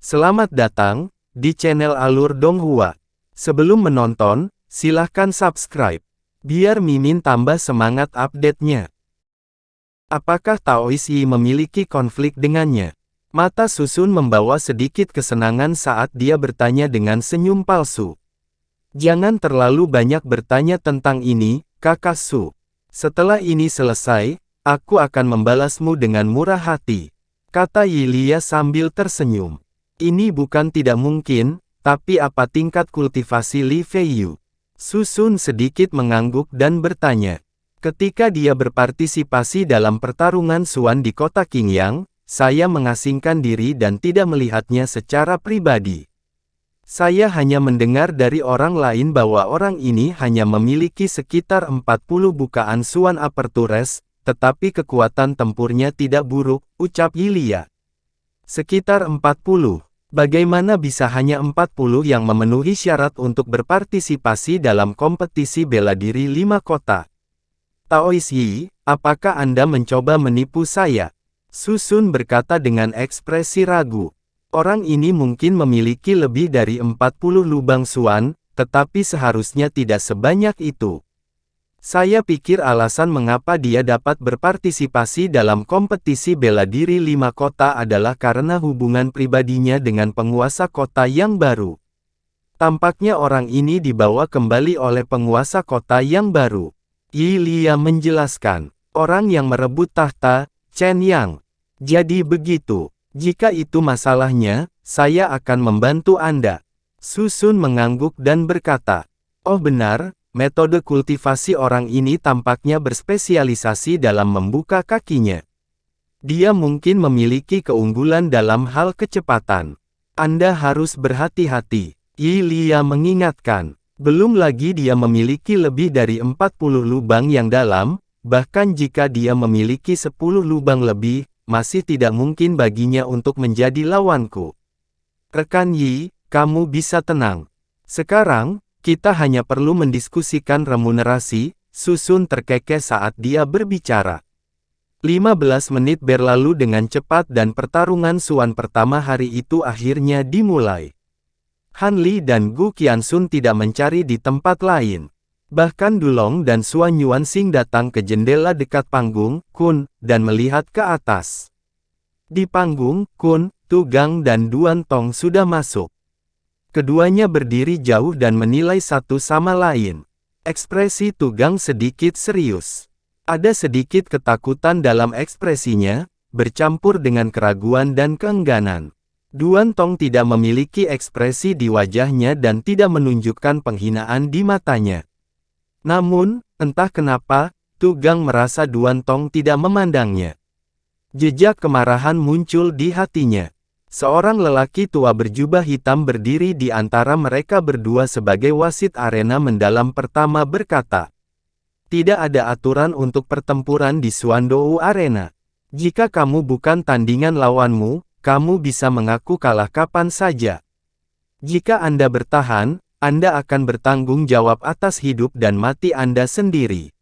Selamat datang di channel Alur Donghua. Sebelum menonton, silahkan subscribe, biar Mimin tambah semangat update-nya. Apakah Taois Yi memiliki konflik dengannya? Mata Susun membawa sedikit kesenangan saat dia bertanya dengan senyum palsu. Jangan terlalu banyak bertanya tentang ini, Kakak Su. Setelah ini selesai, aku akan membalasmu dengan murah hati, kata Yilia sambil tersenyum. Ini bukan tidak mungkin, tapi apa tingkat kultivasi Li Feiyu? Susun sedikit mengangguk dan bertanya. Ketika dia berpartisipasi dalam pertarungan Suan di kota Qingyang, saya mengasingkan diri dan tidak melihatnya secara pribadi. Saya hanya mendengar dari orang lain bahwa orang ini hanya memiliki sekitar 40 bukaan Suan Apertures, tetapi kekuatan tempurnya tidak buruk, ucap Yilia. Sekitar 40. Bagaimana bisa hanya 40 yang memenuhi syarat untuk berpartisipasi dalam kompetisi bela diri 5 kota? Taois Yi, apakah Anda mencoba menipu saya? Susun berkata dengan ekspresi ragu. Orang ini mungkin memiliki lebih dari 40 lubang Suan, tetapi seharusnya tidak sebanyak itu. Saya pikir alasan mengapa dia dapat berpartisipasi dalam kompetisi bela diri 5 kota adalah karena hubungan pribadinya dengan penguasa kota yang baru. Tampaknya orang ini dibawa kembali oleh penguasa kota yang baru. Yilia menjelaskan, orang yang merebut tahta, Chen Yang. Jadi begitu. Jika itu masalahnya, saya akan membantu Anda. Susun mengangguk dan berkata, oh benar, metode kultivasi orang ini tampaknya berspesialisasi dalam membuka kakinya. Dia mungkin memiliki keunggulan dalam hal kecepatan. Anda harus berhati-hati, Yilia mengingatkan. Belum lagi dia memiliki lebih dari 40 lubang yang dalam, bahkan jika dia memiliki 10 lubang lebih, masih tidak mungkin baginya untuk menjadi lawanku. Rekan Yi, kamu bisa tenang. Sekarang, kita hanya perlu mendiskusikan remunerasi. Susun terkekeh saat dia berbicara. 15 menit berlalu dengan cepat dan pertarungan Suan pertama hari itu akhirnya dimulai. Han Li dan Gu Qianxun tidak mencari di tempat lain. Bahkan Dulong dan Suan Yuanxing datang ke jendela dekat panggung, Kun, dan melihat ke atas. Di panggung, Kun, Tu Gang dan Duan Tong sudah masuk. Keduanya berdiri jauh dan menilai satu sama lain. Ekspresi Tu Gang sedikit serius. Ada sedikit ketakutan dalam ekspresinya, bercampur dengan keraguan dan keengganan. Duan Tong tidak memiliki ekspresi di wajahnya dan tidak menunjukkan penghinaan di matanya. Namun, entah kenapa, Tu Gang merasa Duan Tong tidak memandangnya. Jejak kemarahan muncul di hatinya. Seorang lelaki tua berjubah hitam berdiri di antara mereka berdua sebagai wasit arena mendalam pertama berkata, tidak ada aturan untuk pertempuran di Suandou Arena. Jika kamu bukan tandingan lawanmu, kamu bisa mengaku kalah kapan saja. Jika Anda bertahan, Anda akan bertanggung jawab atas hidup dan mati Anda sendiri.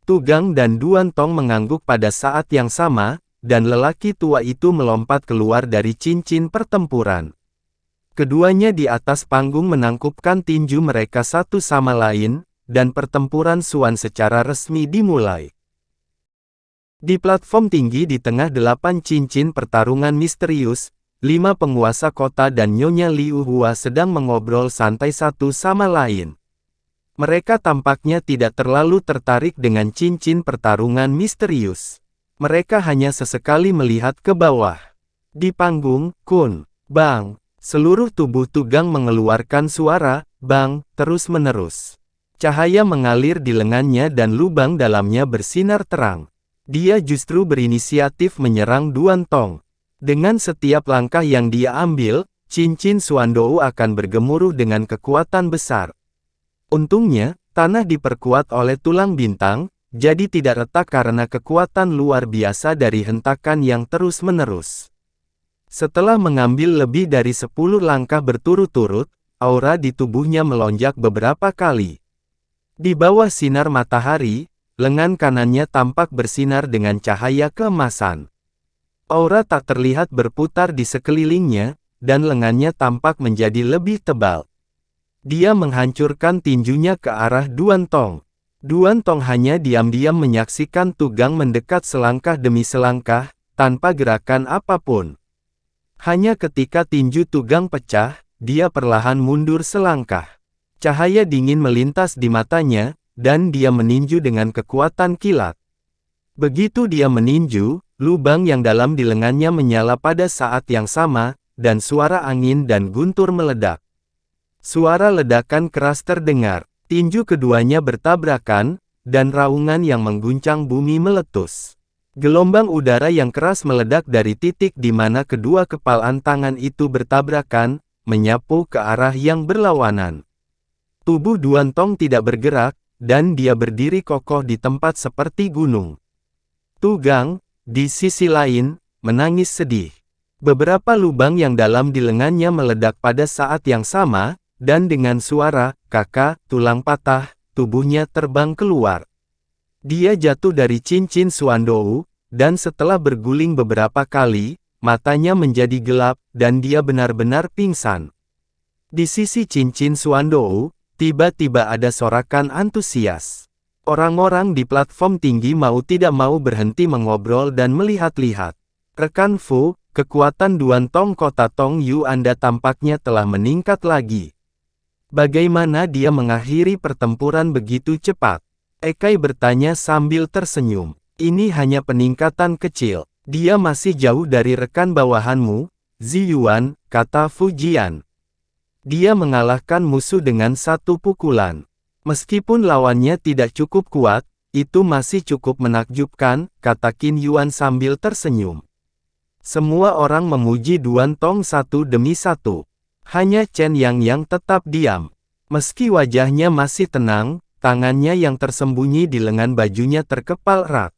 Tu Gang dan Duan Tong mengangguk pada saat yang sama, dan lelaki tua itu melompat keluar dari cincin pertempuran. Keduanya di atas panggung menangkupkan tinju mereka satu sama lain, dan pertempuran Suan secara resmi dimulai. Di platform tinggi di tengah 8 cincin pertarungan misterius, 5 penguasa kota dan Nyonya Liu Hua sedang mengobrol santai satu sama lain. Mereka tampaknya tidak terlalu tertarik dengan cincin pertarungan misterius. Mereka hanya sesekali melihat ke bawah. Di panggung, Kun, Bang, seluruh tubuh Tu Gang mengeluarkan suara, Bang, terus-menerus. Cahaya mengalir di lengannya dan lubang dalamnya bersinar terang. Dia justru berinisiatif menyerang Duan Tong. Dengan setiap langkah yang dia ambil, cincin Suandou akan bergemuruh dengan kekuatan besar. Untungnya, tanah diperkuat oleh tulang bintang, jadi tidak retak karena kekuatan luar biasa dari hentakan yang terus-menerus. Setelah mengambil lebih dari 10 langkah berturut-turut, aura di tubuhnya melonjak beberapa kali. Di bawah sinar matahari, lengan kanannya tampak bersinar dengan cahaya keemasan. Aura tak terlihat berputar di sekelilingnya, dan lengannya tampak menjadi lebih tebal. Dia menghancurkan tinjunya ke arah Duan Tong. Duan Tong hanya diam-diam menyaksikan Tu Gang mendekat selangkah demi selangkah, tanpa gerakan apapun. Hanya ketika tinju Tu Gang pecah, dia perlahan mundur selangkah. Cahaya dingin melintas di matanya, dan dia meninju dengan kekuatan kilat. Begitu dia meninju, lubang yang dalam di lengannya menyala pada saat yang sama, dan suara angin dan guntur meledak. Suara ledakan keras terdengar, tinju keduanya bertabrakan, dan raungan yang mengguncang bumi meletus. Gelombang udara yang keras meledak dari titik di mana kedua kepalan tangan itu bertabrakan, menyapu ke arah yang berlawanan. Tubuh Duan Tong tidak bergerak, dan dia berdiri kokoh di tempat seperti gunung. Tu Gang, di sisi lain, menangis sedih. Beberapa lubang yang dalam di lengannya meledak pada saat yang sama, dan dengan suara, "Kakak, tulang patah," tubuhnya terbang keluar. Dia jatuh dari cincin Suandou, dan setelah berguling beberapa kali, matanya menjadi gelap, dan dia benar-benar pingsan. Di sisi cincin Suandou, tiba-tiba ada sorakan antusias. Orang-orang di platform tinggi mau tidak mau berhenti mengobrol dan melihat-lihat. "Rekan Fu, kekuatan Duan Tong kota Tong Yu Anda tampaknya telah meningkat lagi. Bagaimana dia mengakhiri pertempuran begitu cepat?" Ekai bertanya sambil tersenyum. "Ini hanya peningkatan kecil. Dia masih jauh dari rekan bawahanmu, Ziyuan," kata Fujian. "Dia mengalahkan musuh dengan satu pukulan. Meskipun lawannya tidak cukup kuat, itu masih cukup menakjubkan," kata Qin Yuan sambil tersenyum. Semua orang memuji Duan Tong satu demi satu. Hanya Chen Yang tetap diam. Meski wajahnya masih tenang, tangannya yang tersembunyi di lengan bajunya terkepal erat.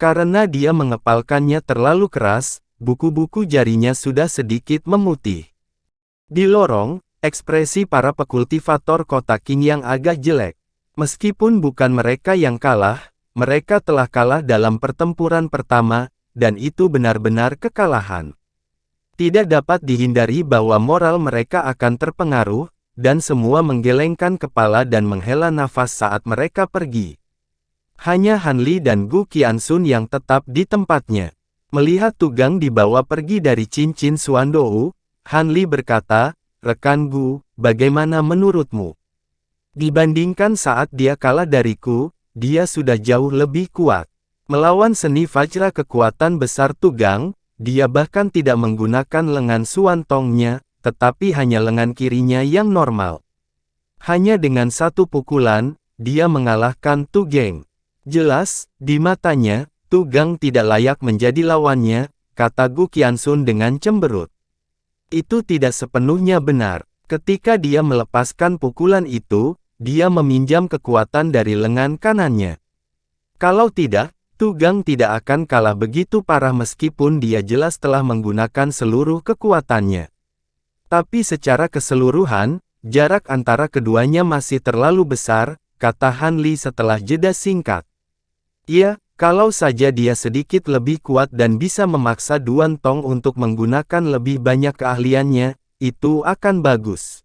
Karena dia mengepalkannya terlalu keras, buku-buku jarinya sudah sedikit memutih. Di lorong, ekspresi para pekultivator kota Qing yang agak jelek. Meskipun bukan mereka yang kalah, mereka telah kalah dalam pertempuran pertama, dan itu benar-benar kekalahan. Tidak dapat dihindari bahwa moral mereka akan terpengaruh, dan semua menggelengkan kepala dan menghela nafas saat mereka pergi. Hanya Han Li dan Gu Qianxun yang tetap di tempatnya. Melihat Tu Gang dibawa pergi dari cincin Suandou, Han Li berkata, "Rekan Gu, bagaimana menurutmu? Dibandingkan saat dia kalah dariku, dia sudah jauh lebih kuat. Melawan seni Vajra kekuatan besar Tu Gang, dia bahkan tidak menggunakan lengan Suantongnya, tetapi hanya lengan kirinya yang normal. Hanya dengan satu pukulan, dia mengalahkan Tu Gang. Jelas, di matanya, Tu Gang tidak layak menjadi lawannya," kata Gu Qianxun dengan cemberut. Itu tidak sepenuhnya benar. Ketika dia melepaskan pukulan itu, dia meminjam kekuatan dari lengan kanannya. Kalau tidak, Tu Gang tidak akan kalah begitu parah meskipun dia jelas telah menggunakan seluruh kekuatannya. Tapi secara keseluruhan, jarak antara keduanya masih terlalu besar, kata Han Li setelah jeda singkat. "Ya, kalau saja dia sedikit lebih kuat dan bisa memaksa Duan Tong untuk menggunakan lebih banyak keahliannya, itu akan bagus."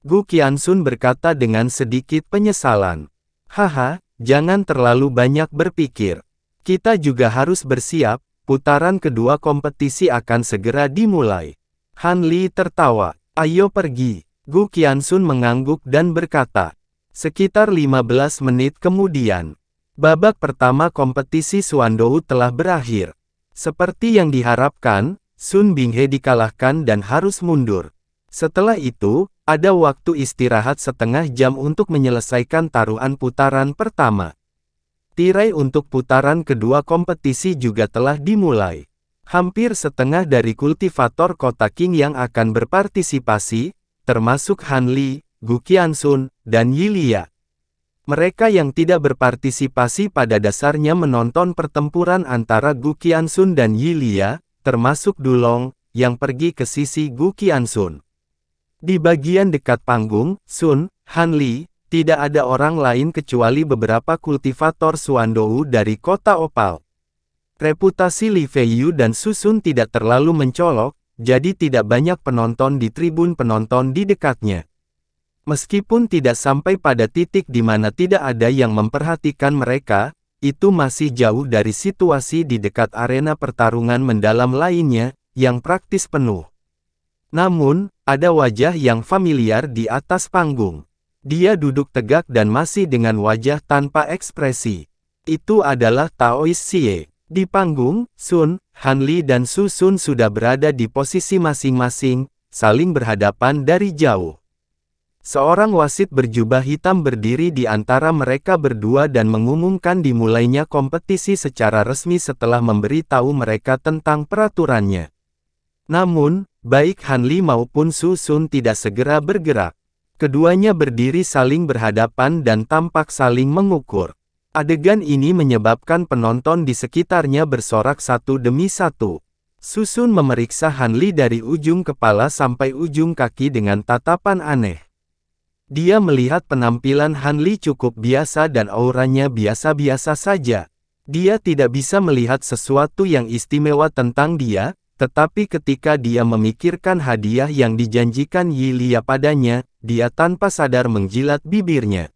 Gu Qianxun berkata dengan sedikit penyesalan. "Haha, jangan terlalu banyak berpikir. Kita juga harus bersiap, putaran kedua kompetisi akan segera dimulai." Han Li tertawa. "Ayo pergi." Gu Qianxun mengangguk dan berkata. Sekitar 15 menit kemudian, babak pertama kompetisi Suandou telah berakhir. Seperti yang diharapkan, Sun Binghe dikalahkan dan harus mundur. Setelah itu, ada waktu istirahat setengah jam untuk menyelesaikan taruhan putaran pertama. Tirai untuk putaran kedua kompetisi juga telah dimulai. Hampir setengah dari kultivator kota Qing yang akan berpartisipasi, termasuk Han Li, Gu Qianxun, dan Yilia. Mereka yang tidak berpartisipasi pada dasarnya menonton pertempuran antara Gu Qianxun dan Yilia, termasuk Dulong, yang pergi ke sisi Gu Qianxun. Di bagian dekat panggung, Sun, Han Li, tidak ada orang lain kecuali beberapa kultivator Suandou dari kota Opal. Reputasi Li Feiyu dan Su Sun tidak terlalu mencolok, jadi tidak banyak penonton di tribun penonton di dekatnya. Meskipun tidak sampai pada titik di mana tidak ada yang memperhatikan mereka, itu masih jauh dari situasi di dekat arena pertarungan mendalam lainnya, yang praktis penuh. Namun, ada wajah yang familiar di atas panggung. Dia duduk tegak dan masih dengan wajah tanpa ekspresi. Itu adalah Taoist Xie. Di panggung, Sun, Hanli dan Su Sun sudah berada di posisi masing-masing, saling berhadapan dari jauh. Seorang wasit berjubah hitam berdiri di antara mereka berdua dan mengumumkan dimulainya kompetisi secara resmi setelah memberi tahu mereka tentang peraturannya. Namun, baik Hanli maupun Su Sun tidak segera bergerak. Keduanya berdiri saling berhadapan dan tampak saling mengukur. Adegan ini menyebabkan penonton di sekitarnya bersorak satu demi satu. Su Sun memeriksa Hanli dari ujung kepala sampai ujung kaki dengan tatapan aneh. Dia melihat penampilan Hanli cukup biasa dan auranya biasa-biasa saja. Dia tidak bisa melihat sesuatu yang istimewa tentang dia, tetapi ketika dia memikirkan hadiah yang dijanjikan Yi Lia padanya, dia tanpa sadar menjilat bibirnya.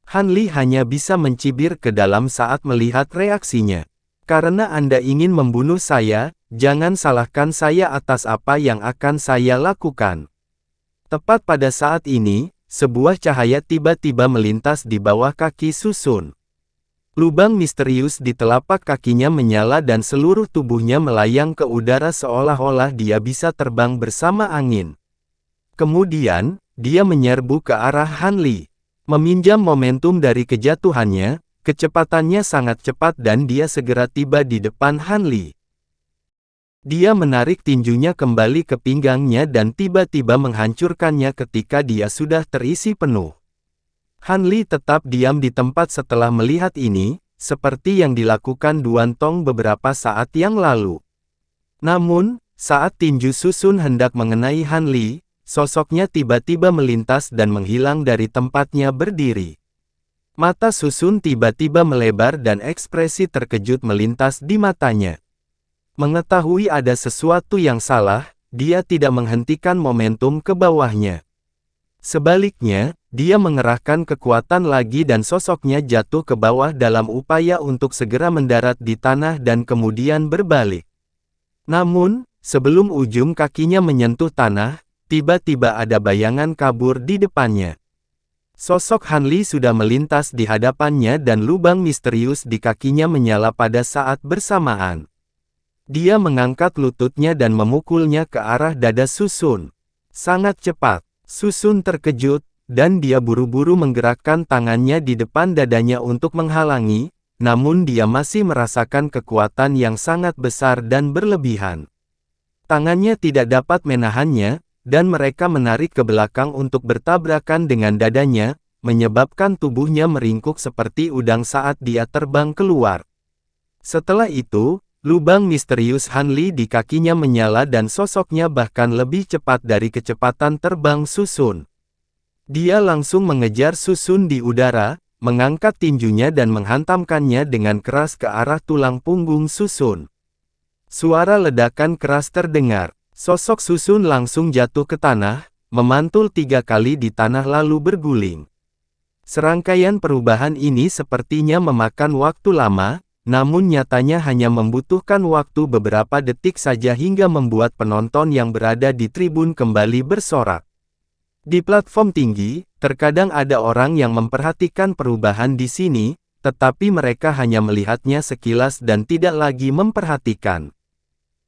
Hanli hanya bisa mencibir ke dalam saat melihat reaksinya. Karena Anda ingin membunuh saya, jangan salahkan saya atas apa yang akan saya lakukan. Tepat pada saat ini, sebuah cahaya tiba-tiba melintas di bawah kaki Su Sun. Lubang misterius di telapak kakinya menyala dan seluruh tubuhnya melayang ke udara seolah-olah dia bisa terbang bersama angin. Kemudian, dia menyerbu ke arah Hanli. Meminjam momentum dari kejatuhannya, kecepatannya sangat cepat dan dia segera tiba di depan Hanli. Dia menarik tinjunya kembali ke pinggangnya dan tiba-tiba menghancurkannya ketika dia sudah terisi penuh. Hanli tetap diam di tempat setelah melihat ini, seperti yang dilakukan Duan Tong beberapa saat yang lalu. Namun, saat tinju Su Sun hendak mengenai Hanli, sosoknya tiba-tiba melintas dan menghilang dari tempatnya berdiri. Mata Su Sun tiba-tiba melebar dan ekspresi terkejut melintas di matanya. Mengetahui ada sesuatu yang salah, dia tidak menghentikan momentum ke bawahnya. Sebaliknya, dia mengerahkan kekuatan lagi dan sosoknya jatuh ke bawah dalam upaya untuk segera mendarat di tanah dan kemudian berbalik. Namun, sebelum ujung kakinya menyentuh tanah, tiba-tiba ada bayangan kabur di depannya. Sosok Hanli sudah melintas di hadapannya dan lubang misterius di kakinya menyala pada saat bersamaan. Dia mengangkat lututnya dan memukulnya ke arah dada Su Sun. Sangat cepat, Su Sun terkejut, dan dia buru-buru menggerakkan tangannya di depan dadanya untuk menghalangi, namun dia masih merasakan kekuatan yang sangat besar dan berlebihan. Tangannya tidak dapat menahannya, dan mereka menarik ke belakang untuk bertabrakan dengan dadanya, menyebabkan tubuhnya meringkuk seperti udang saat dia terbang keluar. Setelah itu, lubang misterius Hanli di kakinya menyala dan sosoknya bahkan lebih cepat dari kecepatan terbang Su Sun. Dia langsung mengejar Su Sun di udara, mengangkat tinjunya dan menghantamkannya dengan keras ke arah tulang punggung Su Sun. Suara ledakan keras terdengar. Sosok Su Sun langsung jatuh ke tanah, memantul 3 kali di tanah lalu berguling. Serangkaian perubahan ini sepertinya memakan waktu lama, namun nyatanya hanya membutuhkan waktu beberapa detik saja hingga membuat penonton yang berada di tribun kembali bersorak. Di platform tinggi, terkadang ada orang yang memperhatikan perubahan di sini, tetapi mereka hanya melihatnya sekilas dan tidak lagi memperhatikan.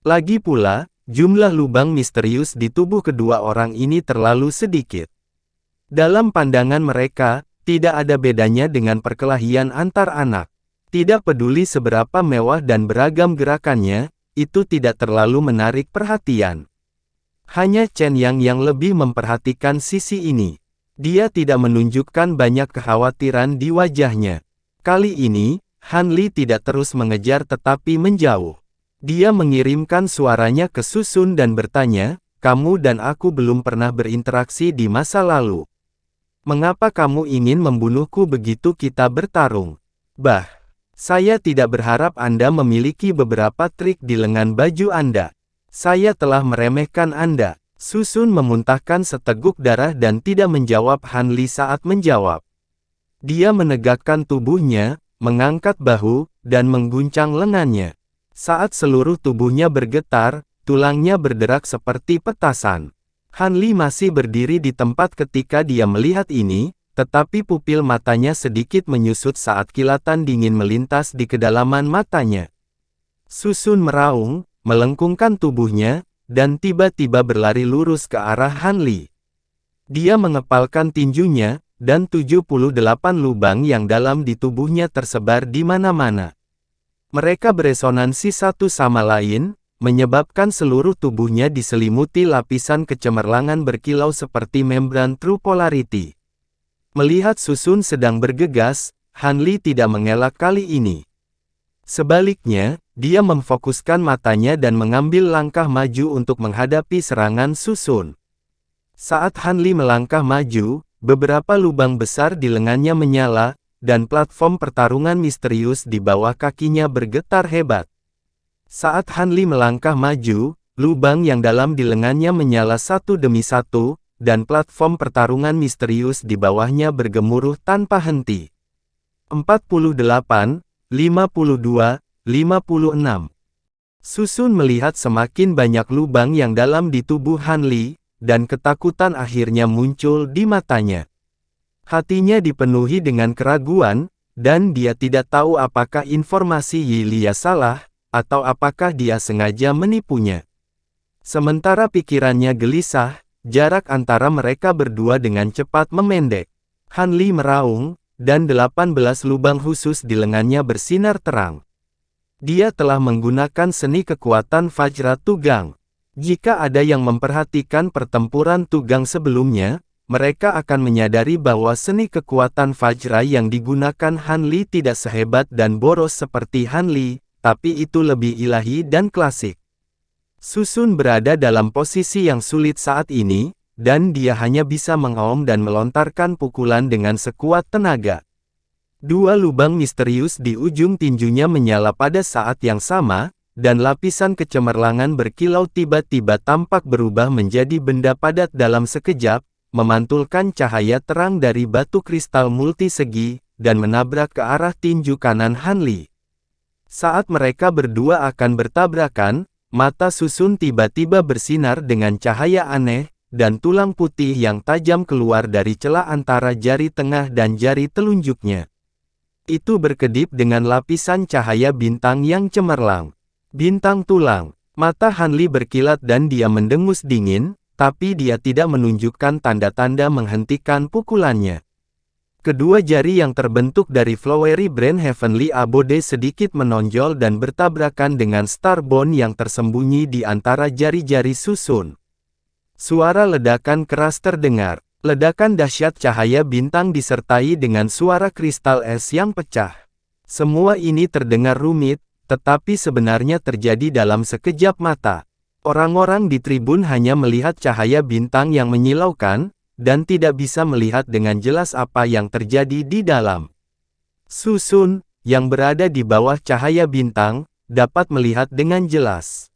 Lagi pula, jumlah lubang misterius di tubuh kedua orang ini terlalu sedikit. Dalam pandangan mereka, tidak ada bedanya dengan perkelahian antar anak. Tidak peduli seberapa mewah dan beragam gerakannya, itu tidak terlalu menarik perhatian. Hanya Chen Yang yang lebih memperhatikan sisi ini. Dia tidak menunjukkan banyak kekhawatiran di wajahnya. Kali ini, Hanli tidak terus mengejar tetapi menjauh. Dia mengirimkan suaranya ke Su Sun dan bertanya, "Kamu dan aku belum pernah berinteraksi di masa lalu. Mengapa kamu ingin membunuhku begitu kita bertarung? Saya tidak berharap Anda memiliki beberapa trik di lengan baju Anda. Saya telah meremehkan Anda. Susun memuntahkan seteguk darah dan tidak menjawab Han Li saat menjawab. Dia menegakkan tubuhnya, mengangkat bahu, dan mengguncang lengannya. Saat seluruh tubuhnya bergetar, tulangnya berderak seperti petasan. Han Li masih berdiri di tempat ketika dia melihat ini, tetapi pupil matanya sedikit menyusut saat kilatan dingin melintas di kedalaman matanya. Susun meraung, melengkungkan tubuhnya, dan tiba-tiba berlari lurus ke arah Han Li. Dia mengepalkan tinjunya, dan 78 lubang yang dalam di tubuhnya tersebar di mana-mana. Mereka beresonansi satu sama lain, menyebabkan seluruh tubuhnya diselimuti lapisan kecemerlangan berkilau seperti membran True Polarity. Melihat Susun sedang bergegas, Han Li tidak mengelak kali ini. Sebaliknya, dia memfokuskan matanya dan mengambil langkah maju untuk menghadapi serangan Susun. Saat Han Li melangkah maju, beberapa lubang besar di lengannya menyala, dan platform pertarungan misterius di bawah kakinya bergetar hebat. Saat Han Li melangkah maju, lubang yang dalam di lengannya menyala satu demi satu, dan platform pertarungan misterius di bawahnya bergemuruh tanpa henti. 48, 52, 56. Susun melihat semakin banyak lubang yang dalam di tubuh Han Li, dan ketakutan akhirnya muncul di matanya. Hatinya dipenuhi dengan keraguan, dan dia tidak tahu apakah informasi Yi Lia salah, atau apakah dia sengaja menipunya. Sementara pikirannya gelisah, jarak antara mereka berdua dengan cepat memendek. Han Li meraung, dan 18 lubang khusus di lengannya bersinar terang. Dia telah menggunakan seni kekuatan Vajra Tugang. Jika ada yang memperhatikan pertempuran Tugang sebelumnya, mereka akan menyadari bahwa seni kekuatan Vajra yang digunakan Han Li tidak sehebat dan boros seperti Han Li, tapi itu lebih ilahi dan klasik. Susun berada dalam posisi yang sulit saat ini, dan dia hanya bisa mengaum dan melontarkan pukulan dengan sekuat tenaga. Dua lubang misterius di ujung tinjunya menyala pada saat yang sama, dan lapisan kecemerlangan berkilau tiba-tiba tampak berubah menjadi benda padat dalam sekejap, memantulkan cahaya terang dari batu kristal multisegi, dan menabrak ke arah tinju kanan Han Li. Saat mereka berdua akan bertabrakan, mata Susun tiba-tiba bersinar dengan cahaya aneh, dan tulang putih yang tajam keluar dari celah antara jari tengah dan jari telunjuknya. Itu berkedip dengan lapisan cahaya bintang yang cemerlang. Bintang tulang. Mata Han Li berkilat dan dia mendengus dingin, tapi dia tidak menunjukkan tanda-tanda menghentikan pukulannya. Kedua jari yang terbentuk dari Flowery Brand Heavenly Abode sedikit menonjol dan bertabrakan dengan Starbone yang tersembunyi di antara jari-jari Susun. Suara ledakan keras terdengar. Ledakan dahsyat cahaya bintang disertai dengan suara kristal es yang pecah. Semua ini terdengar rumit, tetapi sebenarnya terjadi dalam sekejap mata. Orang-orang di tribun hanya melihat cahaya bintang yang menyilaukan, dan tidak bisa melihat dengan jelas apa yang terjadi di dalam. Susun, yang berada di bawah cahaya bintang, dapat melihat dengan jelas.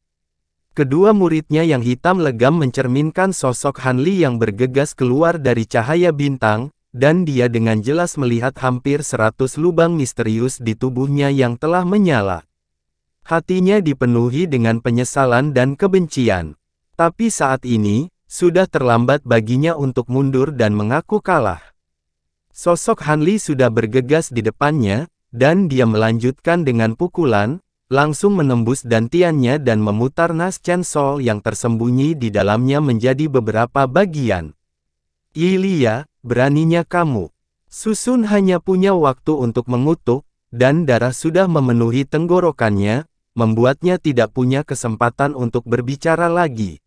Kedua muridnya yang hitam legam mencerminkan sosok Han Li yang bergegas keluar dari cahaya bintang, dan dia dengan jelas melihat hampir 100 lubang misterius di tubuhnya yang telah menyala. Hatinya dipenuhi dengan penyesalan dan kebencian. Tapi saat ini, sudah terlambat baginya untuk mundur dan mengaku kalah. Sosok Han Li sudah bergegas di depannya, dan dia melanjutkan dengan pukulan, langsung menembus dantiannya dan memutar Nas Chen Sol yang tersembunyi di dalamnya menjadi beberapa bagian. Yi Lia, beraninya kamu. Susun hanya punya waktu untuk mengutuk, dan darah sudah memenuhi tenggorokannya, membuatnya tidak punya kesempatan untuk berbicara lagi.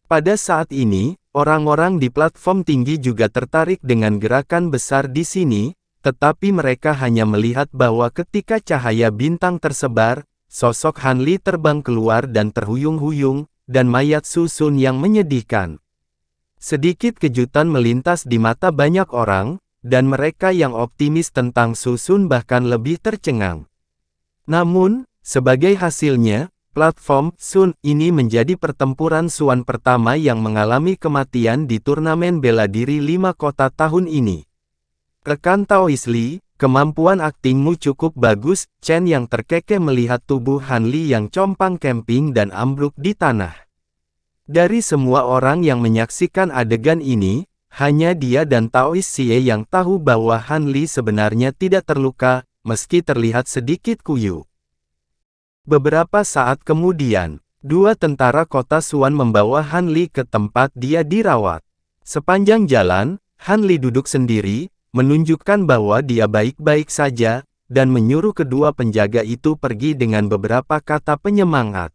Pada saat ini, orang-orang di platform tinggi juga tertarik dengan gerakan besar di sini, tetapi mereka hanya melihat bahwa ketika cahaya bintang tersebar, sosok Han Li terbang keluar dan terhuyung-huyung, dan mayat Susun yang menyedihkan. Sedikit kejutan melintas di mata banyak orang, dan mereka yang optimis tentang Susun bahkan lebih tercengang. Namun, sebagai hasilnya, Platform Sun ini menjadi pertempuran Suan pertama yang mengalami kematian di turnamen bela diri 5 kota tahun ini. Rekan Taois Lee, kemampuan aktingmu cukup bagus, Chen yang terkekeh melihat tubuh Han Li yang compang camping dan ambruk di tanah. Dari semua orang yang menyaksikan adegan ini, hanya dia dan Taois Xie yang tahu bahwa Han Li sebenarnya tidak terluka, meski terlihat sedikit kuyu. Beberapa saat kemudian, 2 tentara kota Suan membawa Han Li ke tempat dia dirawat. Sepanjang jalan, Han Li duduk sendiri, menunjukkan bahwa dia baik-baik saja, dan menyuruh kedua penjaga itu pergi dengan beberapa kata penyemangat.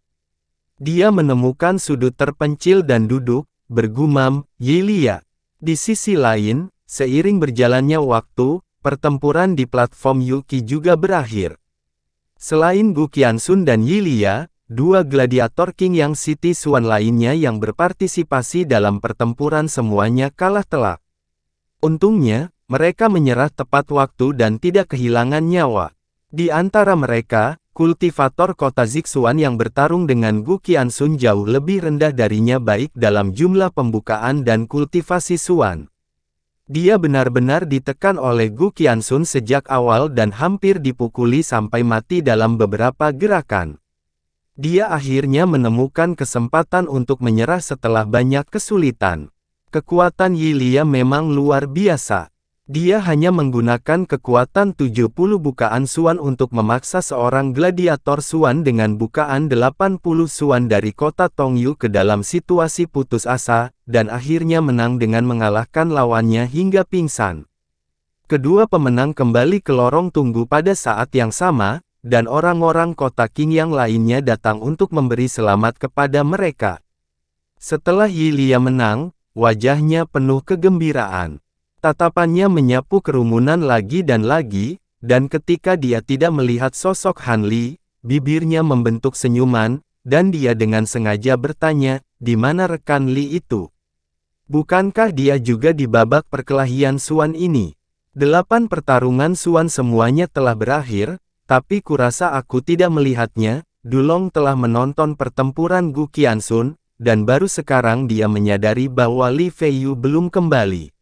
Dia menemukan sudut terpencil dan duduk, bergumam, "Yilia." Di sisi lain, seiring berjalannya waktu, pertempuran di platform Yuki juga berakhir. Selain Gu Qianxun dan Yilia, 2 gladiator King Yang City Suan lainnya yang berpartisipasi dalam pertempuran semuanya kalah telak. Untungnya, mereka menyerah tepat waktu dan tidak kehilangan nyawa. Di antara mereka, kultivator kota Zixuan yang bertarung dengan Gu Qianxun jauh lebih rendah darinya baik dalam jumlah pembukaan dan kultivasi Suan. Dia benar-benar ditekan oleh Gu Qianxun sejak awal dan hampir dipukuli sampai mati dalam beberapa gerakan. Dia akhirnya menemukan kesempatan untuk menyerah setelah banyak kesulitan. Kekuatan Yilia memang luar biasa. Dia hanya menggunakan kekuatan 70 bukaan Suan untuk memaksa seorang gladiator Suan dengan bukaan 80 Suan dari kota Tongyu ke dalam situasi putus asa, dan akhirnya menang dengan mengalahkan lawannya hingga pingsan. Kedua pemenang kembali ke lorong tunggu pada saat yang sama, dan orang-orang kota King yang lainnya datang untuk memberi selamat kepada mereka. Setelah Yilia menang, wajahnya penuh kegembiraan. Tatapannya menyapu kerumunan lagi, dan ketika dia tidak melihat sosok Han Li, bibirnya membentuk senyuman, dan dia dengan sengaja bertanya, "Di mana rekan Li itu? Bukankah dia juga di babak perkelahian Suan ini?" 8 pertarungan Suan semuanya telah berakhir, tapi kurasa aku tidak melihatnya. Dulong telah menonton pertempuran Gu Qianxun, dan baru sekarang dia menyadari bahwa Li Feiyu belum kembali.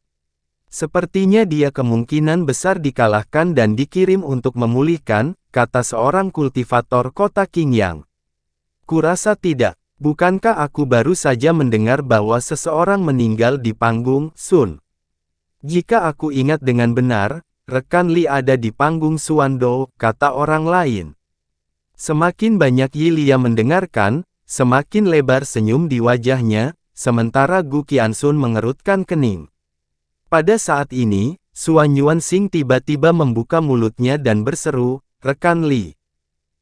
Sepertinya dia kemungkinan besar dikalahkan dan dikirim untuk memulihkan, kata seorang kultivator kota Qingyang. Kurasa tidak. Bukankah aku baru saja mendengar bahwa seseorang meninggal di panggung Sun? Jika aku ingat dengan benar, rekan Li ada di panggung Suando, kata orang lain. Semakin banyak Yilia mendengarkan, semakin lebar senyum di wajahnya, sementara Gu Qianxun mengerutkan kening. Pada saat ini, Suan Yuanxing tiba-tiba membuka mulutnya dan berseru, "Rekan Li."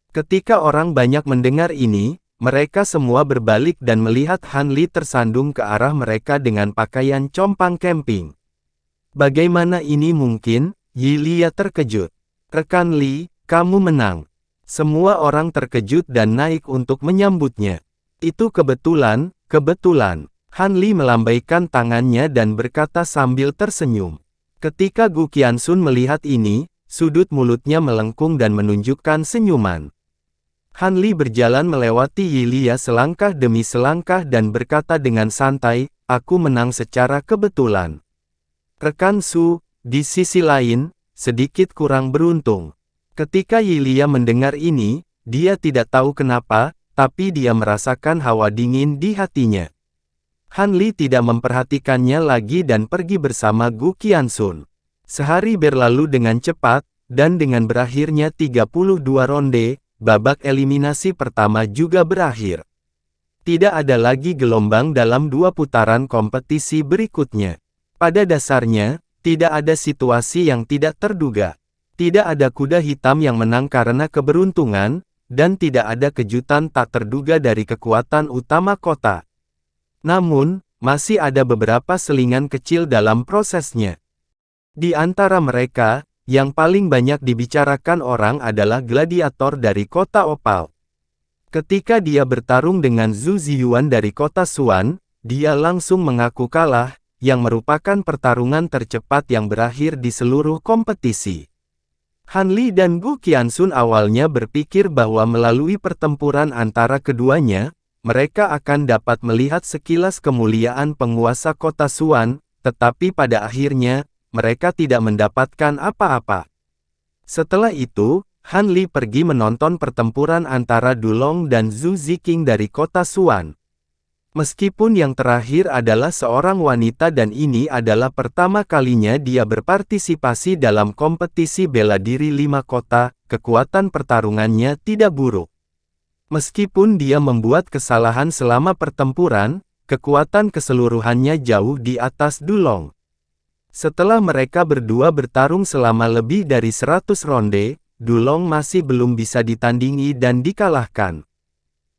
Ketika orang banyak mendengar ini, mereka semua berbalik dan melihat Han Li tersandung ke arah mereka dengan pakaian compang camping. "Bagaimana ini mungkin?" Yilia terkejut. "Rekan Li, kamu menang." Semua orang terkejut dan naik untuk menyambutnya. "Itu kebetulan." Han Li melambaikan tangannya dan berkata sambil tersenyum. Ketika Gu Qianxun melihat ini, sudut mulutnya melengkung dan menunjukkan senyuman. Han Li berjalan melewati Yilia selangkah demi selangkah dan berkata dengan santai, "Aku menang secara kebetulan." Rekan Su, di sisi lain, sedikit kurang beruntung. Ketika Yilia mendengar ini, dia tidak tahu kenapa, tapi dia merasakan hawa dingin di hatinya. Han Li tidak memperhatikannya lagi dan pergi bersama Gu Qianxun. Sehari berlalu dengan cepat, dan dengan berakhirnya 32 ronde, babak eliminasi pertama juga berakhir. Tidak ada lagi gelombang dalam 2 putaran kompetisi berikutnya. Pada dasarnya, tidak ada situasi yang tidak terduga. Tidak ada kuda hitam yang menang karena keberuntungan, dan tidak ada kejutan tak terduga dari kekuatan utama kota. Namun, masih ada beberapa selingan kecil dalam prosesnya. Di antara mereka, yang paling banyak dibicarakan orang adalah gladiator dari kota Opal. Ketika dia bertarung dengan Zhu Ziyuan dari kota Suan, dia langsung mengaku kalah, yang merupakan pertarungan tercepat yang berakhir di seluruh kompetisi. Han Li dan Gu Qiansun awalnya berpikir bahwa melalui pertempuran antara keduanya, mereka akan dapat melihat sekilas kemuliaan penguasa kota Xuan, tetapi pada akhirnya, mereka tidak mendapatkan apa-apa. Setelah itu, Han Li pergi menonton pertempuran antara Dulong dan Zhu Ziqing dari kota Xuan. Meskipun yang terakhir adalah seorang wanita dan ini adalah pertama kalinya dia berpartisipasi dalam kompetisi bela diri 5 kota, kekuatan pertarungannya tidak buruk. Meskipun dia membuat kesalahan selama pertempuran, kekuatan keseluruhannya jauh di atas Dulong. Setelah mereka berdua bertarung selama lebih dari 100 ronde, Dulong masih belum bisa ditandingi dan dikalahkan.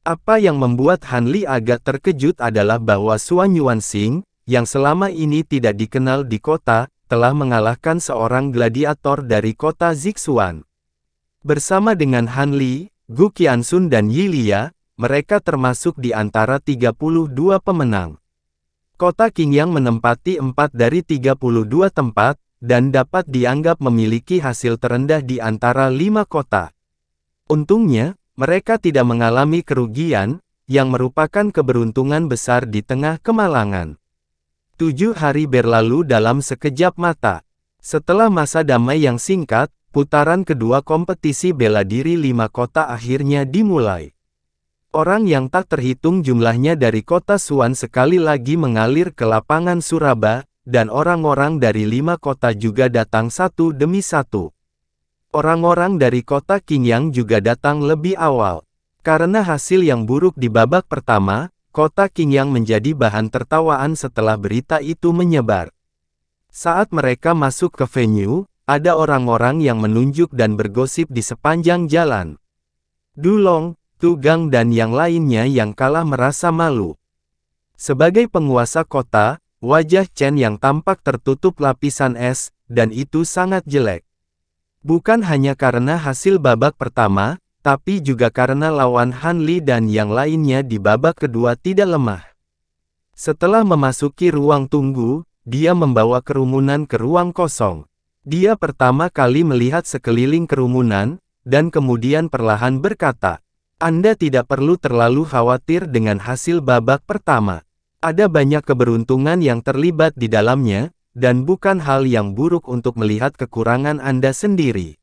Apa yang membuat Han Li agak terkejut adalah bahwa Xuan Yuanxing, yang selama ini tidak dikenal di kota, telah mengalahkan seorang gladiator dari kota Zixuan. Bersama dengan Han Li, Gu Qiansun dan Yi Lia, mereka termasuk di antara 32 pemenang. Kota Qingyang menempati 4 dari 32 tempat, dan dapat dianggap memiliki hasil terendah di antara 5 kota. Untungnya, mereka tidak mengalami kerugian, yang merupakan keberuntungan besar di tengah kemalangan. 7 hari berlalu dalam sekejap mata. Setelah masa damai yang singkat, putaran kedua kompetisi bela diri 5 kota akhirnya dimulai. Orang yang tak terhitung jumlahnya dari kota Xuan sekali lagi mengalir ke lapangan Suraba, dan orang-orang dari 5 kota juga datang satu demi satu. Orang-orang dari kota Qingyang juga datang lebih awal. Karena hasil yang buruk di babak pertama, kota Qingyang menjadi bahan tertawaan setelah berita itu menyebar. Saat mereka masuk ke venue, ada orang-orang yang menunjuk dan bergosip di sepanjang jalan. Dulong, Tugang dan yang lainnya yang kalah merasa malu. Sebagai penguasa kota, wajah Chen yang tampak tertutup lapisan es, dan itu sangat jelek. Bukan hanya karena hasil babak pertama, tapi juga karena lawan Han Li dan yang lainnya di babak kedua tidak lemah. Setelah memasuki ruang tunggu, dia membawa kerumunan ke ruang kosong. Dia pertama kali melihat sekeliling kerumunan, dan kemudian perlahan berkata, "Anda tidak perlu terlalu khawatir dengan hasil babak pertama. Ada banyak keberuntungan yang terlibat di dalamnya, dan bukan hal yang buruk untuk melihat kekurangan Anda sendiri.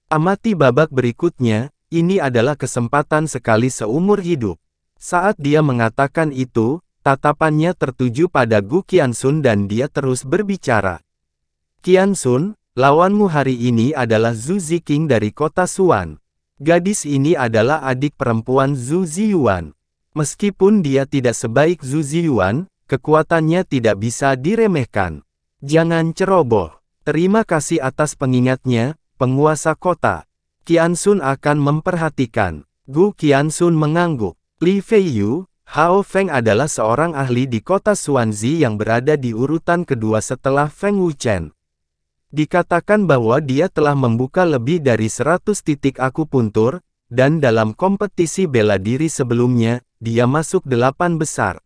Amati babak berikutnya, ini adalah kesempatan sekali seumur hidup." Saat dia mengatakan itu, tatapannya tertuju pada Gu Qiansun dan dia terus berbicara. "Qiansun, lawanmu hari ini adalah Zhu Ziqing dari kota Xuan. Gadis ini adalah adik perempuan Zhu Ziyuan. Meskipun dia tidak sebaik Zhu Ziyuan, kekuatannya tidak bisa diremehkan. Jangan ceroboh. Terima kasih atas pengingatnya, penguasa kota. Qiansun akan memperhatikan." Gu Qiansun mengangguk. Li Feiyu, Hao Feng adalah seorang ahli di kota Xuanzi yang berada di urutan kedua setelah Feng Wuchen. Dikatakan bahwa dia telah membuka lebih dari 100 titik akupuntur, dan dalam kompetisi bela diri sebelumnya, dia masuk 8 besar.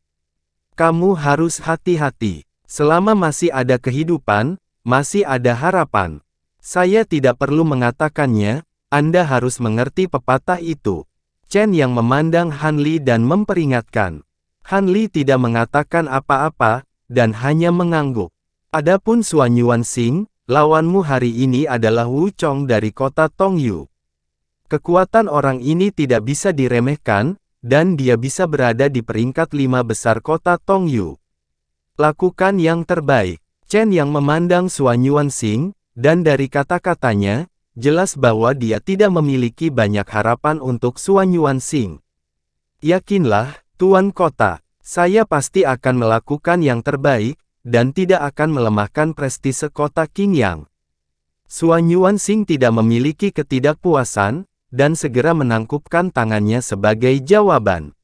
Kamu harus hati-hati. Selama masih ada kehidupan, masih ada harapan. Saya tidak perlu mengatakannya, Anda harus mengerti pepatah itu. Chen yang memandang Han Li dan memperingatkan. Han Li tidak mengatakan apa-apa, dan hanya mengangguk. Adapun Xuan Yuanxing, lawanmu hari ini adalah Wu Chong dari kota Tongyu. Kekuatan orang ini tidak bisa diremehkan, dan dia bisa berada di peringkat 5 besar kota Tongyu. Lakukan yang terbaik. Chen yang memandang Xuan Yuanxing, dan dari kata-katanya, jelas bahwa dia tidak memiliki banyak harapan untuk Xuan Yuanxing. Yakinlah, Tuan Kota, saya pasti akan melakukan yang terbaik, dan tidak akan melemahkan prestise kota Qingyang. Xuan Yuanxing tidak memiliki ketidakpuasan, dan segera menangkupkan tangannya sebagai jawaban.